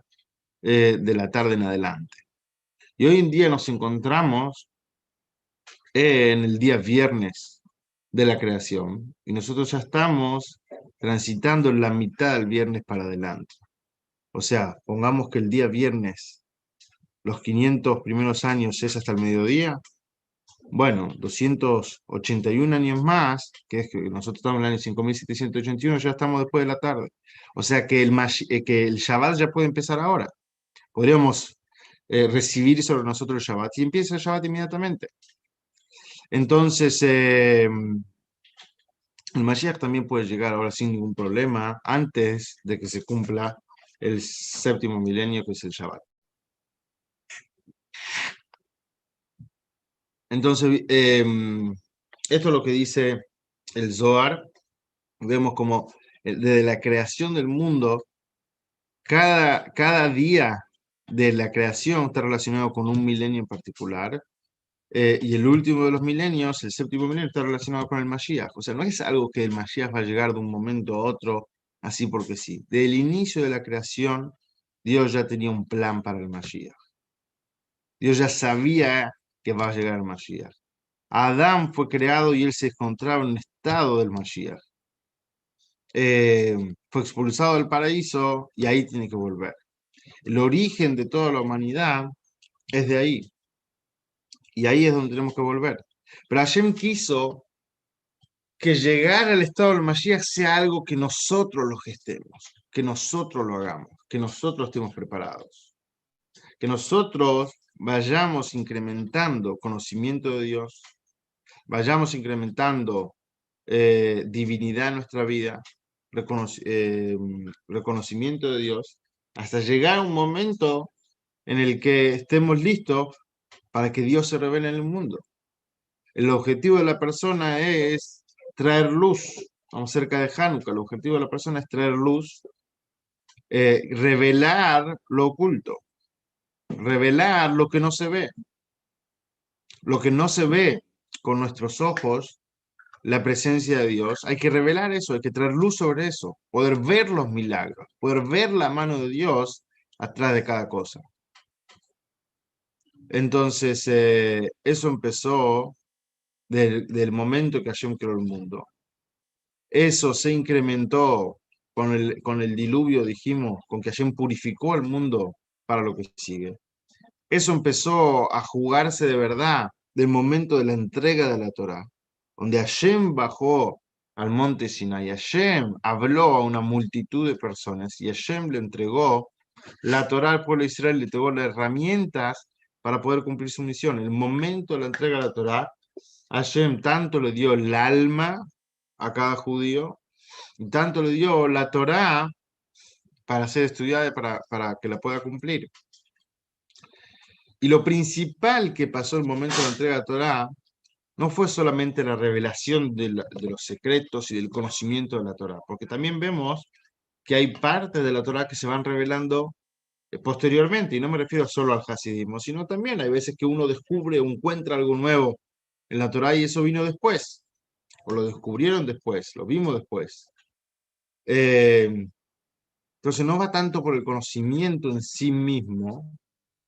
[SPEAKER 1] de la tarde en adelante. Y hoy en día nos encontramos en el día viernes de la creación y nosotros ya estamos transitando la mitad del viernes para adelante. O sea, pongamos que el día viernes los 500 primeros años es hasta el mediodía. Bueno, 281 años más, que es que nosotros estamos en el año 5781, ya estamos después de la tarde. O sea que que el Shabbat ya puede empezar ahora. Podríamos recibir sobre nosotros el Shabbat y empieza el Shabbat inmediatamente. Entonces, el Mashiach también puede llegar ahora sin ningún problema, antes de que se cumpla el séptimo milenio, que es el Shabbat. Entonces, esto es lo que dice el Zohar. Vemos como desde la creación del mundo, cada día de la creación está relacionado con un milenio en particular. Y el último de los milenios, el séptimo milenio, está relacionado con el Mashiach. O sea, no es algo que el Mashiach va a llegar de un momento a otro, así porque sí. Desde el inicio de la creación, Dios ya tenía un plan para el Mashiach. Dios ya sabía que va a llegar el Mashiach. Adán fue creado y él se encontraba en un estado del Mashiach. Fue expulsado del paraíso y ahí tiene que volver. El origen de toda la humanidad es de ahí. Y ahí es donde tenemos que volver. Pero Hashem quiso que llegar al estado del Mashiach sea algo que nosotros lo gestemos, que nosotros lo hagamos, que nosotros estemos preparados, que nosotros vayamos incrementando conocimiento de Dios, vayamos incrementando divinidad en nuestra vida, reconocimiento de Dios, hasta llegar a un momento en el que estemos listos para que Dios se revele en el mundo. El objetivo de la persona es traer luz. Vamos cerca de Hanukkah. El objetivo de la persona es traer luz, revelar lo oculto, revelar lo que no se ve. Lo que no se ve con nuestros ojos, la presencia de Dios, hay que revelar eso, hay que traer luz sobre eso, poder ver los milagros, poder ver la mano de Dios atrás de cada cosa. Entonces, eso empezó del momento que Hashem creó el mundo. Eso se incrementó con el diluvio, dijimos, con que Hashem purificó el mundo para lo que sigue. Eso empezó a jugarse de verdad del momento de la entrega de la Torá, donde Hashem bajó al monte Sinai, Hashem habló a una multitud de personas y Hashem le entregó la Torá al pueblo de Israel, le entregó las herramientas para poder cumplir su misión. El momento de la entrega de la Torá, Hashem tanto le dio el alma a cada judío, y tanto le dio la Torá para ser estudiada y para que la pueda cumplir. Y lo principal que pasó el momento de la entrega de la Torá no fue solamente la revelación de los secretos y del conocimiento de la Torá, porque también vemos que hay partes de la Torá que se van revelando posteriormente, y no me refiero solo al hasidismo, sino también hay veces que uno descubre o encuentra algo nuevo en la Torá y eso vino después, o lo descubrieron después, lo vimos después. Entonces no va tanto por el conocimiento en sí mismo,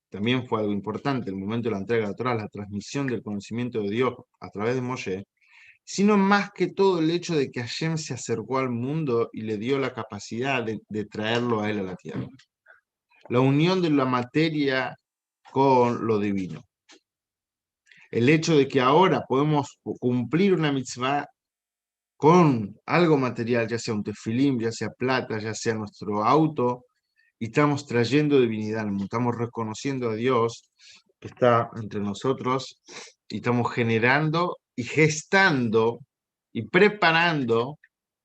[SPEAKER 1] también fue algo importante el momento de la entrega de la Torá, la transmisión del conocimiento de Dios a través de Moshe, sino más que todo el hecho de que Hashem se acercó al mundo y le dio la capacidad de traerlo a él a la tierra. La unión de la materia con lo divino. El hecho de que ahora podemos cumplir una mitzvah con algo material, ya sea un tefilín, ya sea plata, ya sea nuestro auto, y estamos trayendo divinidad, estamos reconociendo a Dios que está entre nosotros y estamos generando y gestando y preparando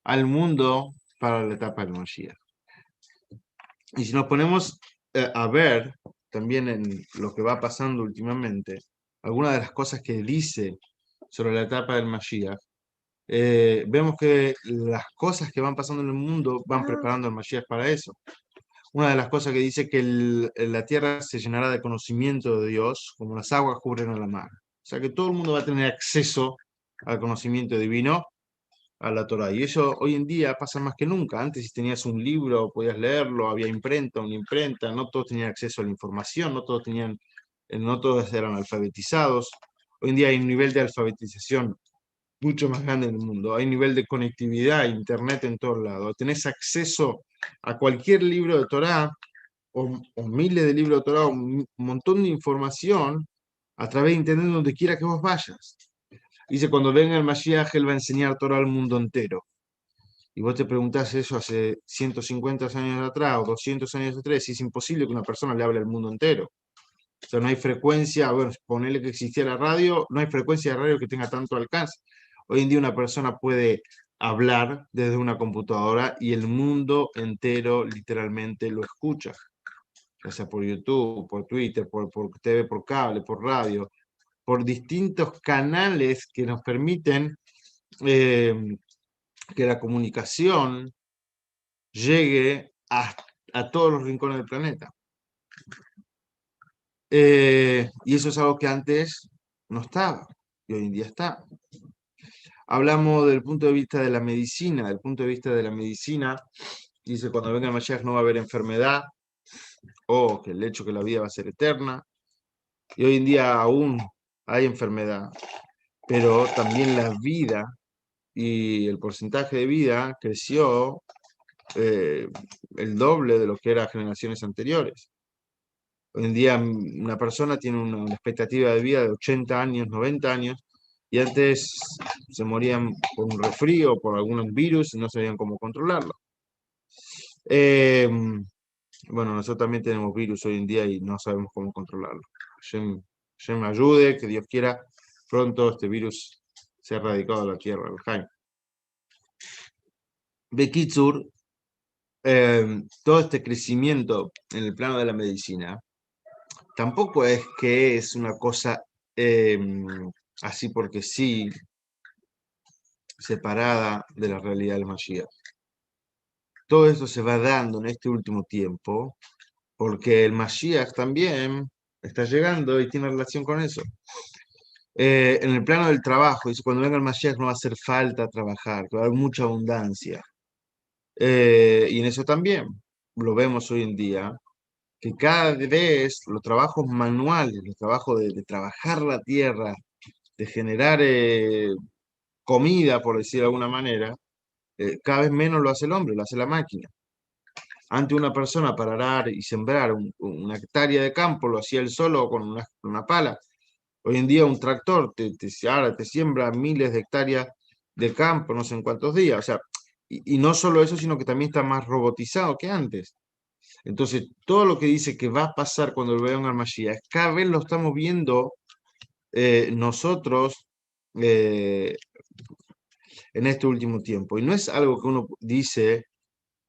[SPEAKER 1] al mundo para la etapa del Mashiach. Y si nos ponemos a ver también en lo que va pasando últimamente, algunas de las cosas que dice sobre la etapa del Mashiach, vemos que las cosas que van pasando en el mundo van preparando al Mashiach para eso. Una de las cosas que dice que la tierra se llenará de conocimiento de Dios, como las aguas cubren a la mar. O sea que todo el mundo va a tener acceso al conocimiento divino, a la Torah. Y eso hoy en día pasa más que nunca. Antes, si tenías un libro, podías leerlo, había imprenta, una imprenta, no todos tenían acceso a la información, no todos eran alfabetizados. Hoy en día hay un nivel de alfabetización mucho más grande en el mundo. Hay nivel de conectividad, internet en todos lados. Tenés acceso a cualquier libro de Torah o miles de libros de Torah, un montón de información a través de internet donde quiera que vos vayas. Dice, cuando venga el Mashiach, él va a enseñar Torah al mundo entero. Y vos te preguntás eso hace 150 años atrás o 200 años atrás, y es imposible que una persona le hable al mundo entero. O sea, no hay frecuencia, bueno, ponerle que existía la radio, no hay frecuencia de radio que tenga tanto alcance. Hoy en día una persona puede hablar desde una computadora y el mundo entero literalmente lo escucha, ya sea por YouTube, por Twitter, por TV, por cable, por radio, por distintos canales que nos permiten eh, que la comunicación llegue a todos los rincones del planeta. Y eso es algo que antes no estaba y hoy en día está. Hablamos del punto de vista de la medicina. Del punto de vista de la medicina, dice, cuando venga el Mashiach no va a haber enfermedad, o que el hecho que la vida va a ser eterna. Y hoy en día aún hay enfermedad, pero también la vida y el porcentaje de vida creció el doble de lo que era generaciones anteriores. Hoy en día una persona tiene una expectativa de vida de 80 años, 90 años, y antes se morían por un resfrío, por algún virus, y no sabían cómo controlarlo. Bueno, nosotros también tenemos virus hoy en día y no sabemos cómo controlarlo. Hashem me ayude, que Dios quiera, pronto este virus sea erradicado de la tierra. Jaime. Bekitsur, todo este crecimiento en el plano de la medicina, tampoco es que es una cosa así porque sí, separada de la realidad del Mashiach. Todo esto se va dando en este último tiempo porque el Mashiach también está llegando y tiene relación con eso. En el plano del trabajo, dice, cuando venga el Mashiach no va a hacer falta trabajar, que va a haber mucha abundancia. Y en eso también lo vemos hoy en día, que cada vez los trabajos manuales, los trabajos de trabajar la tierra, de generar comida, por decir de alguna manera, cada vez menos lo hace el hombre, lo hace la máquina. Antes una persona para arar y sembrar una hectárea de campo lo hacía él solo con una pala. Hoy en día un tractor ahora te siembra miles de hectáreas de campo, no sé en cuántos días. O sea, y no solo eso, sino que también está más robotizado que antes. Entonces, todo lo que dice que va a pasar cuando vean al Mashiach, cada vez lo estamos viendo nosotros en este último tiempo. Y no es algo que uno dice,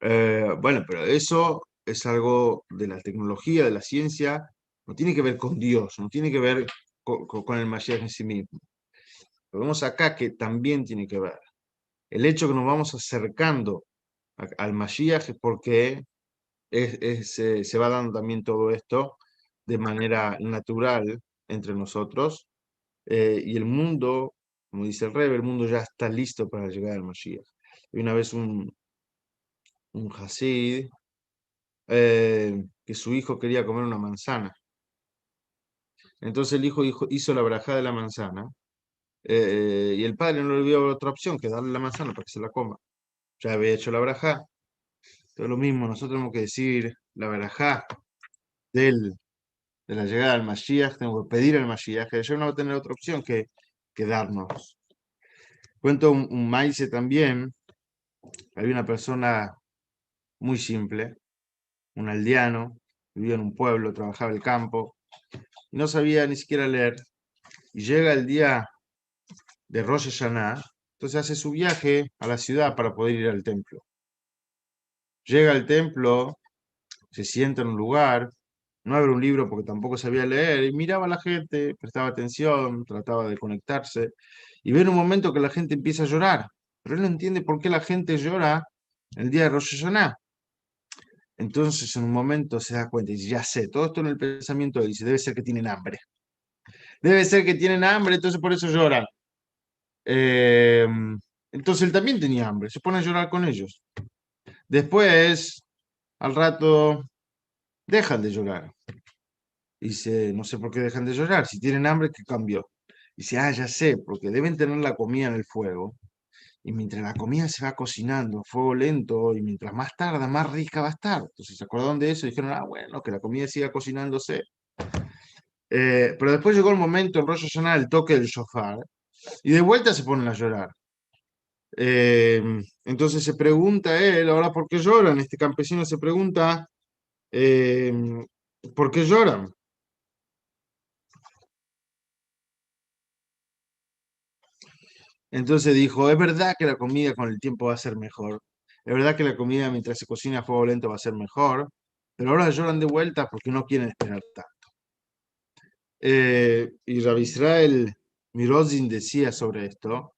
[SPEAKER 1] bueno, pero eso es algo de la tecnología, de la ciencia, no tiene que ver con Dios, no tiene que ver con el Mashiach en sí mismo. Lo vemos acá que también tiene que ver. El hecho que nos vamos acercando al Mashiach es porque se va dando también todo esto de manera natural entre nosotros y el mundo, como dice el Rebbe, el mundo ya está listo para llegar al Mashiach. Y una vez un Hasid que su hijo quería comer una manzana. Entonces el hijo hizo la verajá de la manzana y el padre no le vio otra opción que darle la manzana para que se la coma. Ya había hecho la verajá. Todo lo mismo, nosotros tenemos que decir la verajá de la llegada al Mashiach, tenemos que pedir al Mashiach, que yo no va a tener otra opción que darnos. Cuento un maíz también. Había una persona muy simple, un aldeano, vivía en un pueblo, trabajaba el campo, y no sabía ni siquiera leer. Y llega el día de Rosh Hashanah, entonces hace su viaje a la ciudad para poder ir al templo. Llega al templo, se sienta en un lugar, no abre un libro porque tampoco sabía leer, y miraba a la gente, prestaba atención, trataba de conectarse, y ve en un momento que la gente empieza a llorar, pero él no entiende por qué la gente llora el día de Rosh Hashanah. Entonces en un momento se da cuenta y dice, ya sé, todo esto en el pensamiento dice, debe ser que tienen hambre. Debe ser que tienen hambre, entonces por eso lloran. Eh, entonces él también tenía hambre, se pone a llorar con ellos. Después, al rato, dejan de llorar. Dice, no sé por qué dejan de llorar, si tienen hambre, ¿qué cambió? Dice, ya sé, porque deben tener la comida en el fuego. Y mientras la comida se va cocinando a fuego lento, y mientras más tarda, más rica va a estar. Entonces se acordaron de eso y dijeron, ah, bueno, que la comida siga cocinándose. Pero después llegó el momento en Rosh Hashanah, el toque del shofar, y de vuelta se ponen a llorar. Eh, entonces se pregunta él, ahora, ¿por qué lloran? Este campesino se pregunta, eh, ¿por qué lloran? Entonces dijo, es verdad que la comida con el tiempo va a ser mejor, es verdad que la comida mientras se cocina a fuego lento va a ser mejor, pero ahora lloran de vuelta porque no quieren esperar tanto. Y Rabbi Israel Mirozin decía sobre esto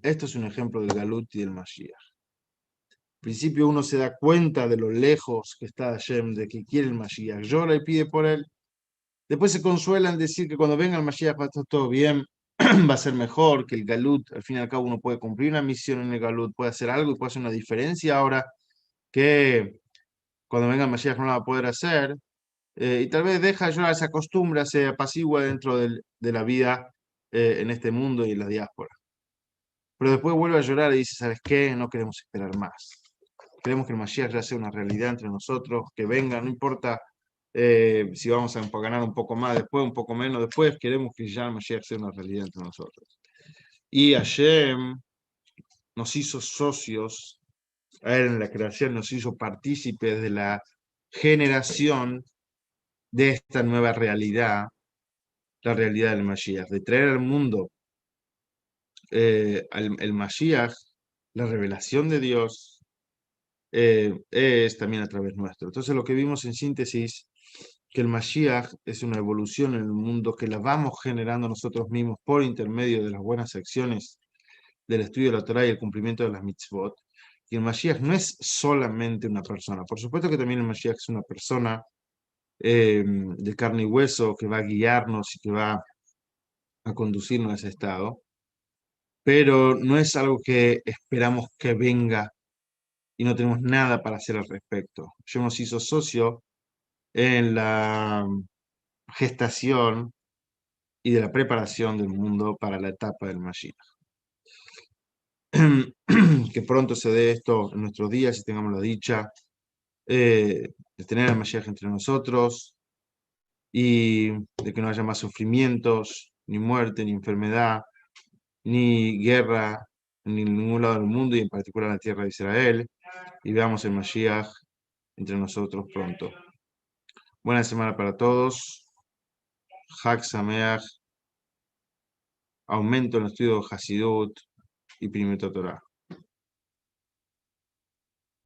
[SPEAKER 1] es un ejemplo del Galut y del Mashiach. Al principio uno se da cuenta de lo lejos que está Hashem, de que quiere el Mashiach, llora y pide por él. Después se consuela en decir que cuando venga el Mashiach va a estar todo bien, va a ser mejor, que el Galut, al fin y al cabo uno puede cumplir una misión en el Galut, puede hacer algo y puede hacer una diferencia ahora que cuando venga el Mashiach no la va a poder hacer. Y tal vez deja de llorar, se acostumbra, se apacigua dentro de la vida en este mundo y en la diáspora. Pero después vuelve a llorar y dice, ¿sabes qué? No queremos esperar más. Queremos que el Mashiach ya sea una realidad entre nosotros, que venga, no importa si vamos a ganar un poco más después, un poco menos después, queremos que ya el Mashiach sea una realidad entre nosotros. Y Hashem nos hizo socios, a él en la creación nos hizo partícipes de la generación de esta nueva realidad, la realidad del Mashiach, de traer al mundo el Mashiach, la revelación de Dios, es también a través nuestro. Entonces lo que vimos en síntesis, que el Mashiach es una evolución en el mundo que la vamos generando nosotros mismos por intermedio de las buenas acciones del estudio de la Torah y el cumplimiento de las mitzvot. Y el Mashiach no es solamente una persona. Por supuesto que también el Mashiach es una persona de carne y hueso que va a guiarnos y que va a conducirnos a ese estado, pero no es algo que esperamos que venga y no tenemos nada para hacer al respecto. Yo nos hizo socio en la gestación y de la preparación del mundo para la etapa del Mashiach. Que pronto se dé esto en nuestros días y tengamos la dicha de tener al Mashiach entre nosotros y de que no haya más sufrimientos, ni muerte, ni enfermedad, ni guerra en ningún lado del mundo y en particular en la tierra de Israel, y veamos el Mashiach entre nosotros pronto. Buena semana para todos. Hag Sameach, aumento en el estudio de Hasidut y Primero Torah.